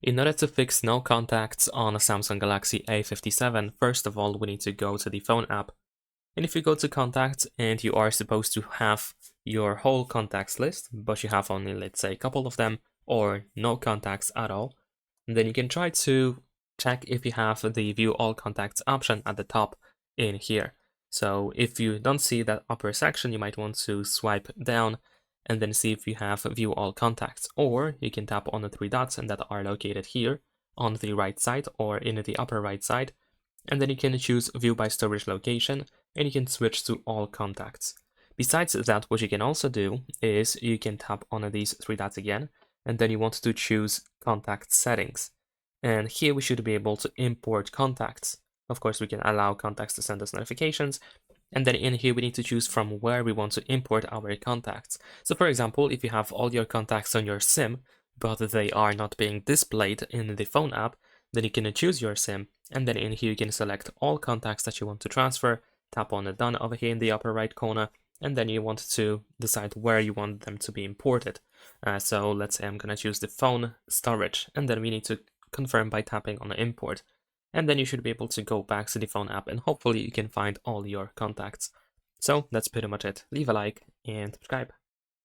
In order to fix no contacts on a Samsung Galaxy A57, first of all, we need to go to the phone app. And if you go to contacts and you are supposed to have your whole contacts list, but you have only, let's say, a couple of them or no contacts at all, then you can try to check if you have the view all contacts option at the top in here. So if you don't see that upper section, you might want to swipe down and then see if you have view all contacts, or you can tap on the three dots and that are located here on the right side or in the upper right side, and then you can choose view by storage location and you can switch to all contacts. Besides that, what you can also do is you can tap on these three dots again, and then you want to choose contact settings, and here we should be able to import contacts. Of course, we can allow contacts to send us notifications, and then in here we need to choose from where we want to import our contacts. So for example, if you have all your contacts on your SIM, but they are not being displayed in the phone app, then you can choose your SIM, and then in here you can select all contacts that you want to transfer, tap on the done over here in the upper right corner, and then you want to decide where you want them to be imported. So let's say I'm gonna choose the phone storage, and then we need to confirm by tapping on the import. And then you should be able to go back to the phone app and hopefully you can find all your contacts. So that's pretty much it. Leave a like and subscribe.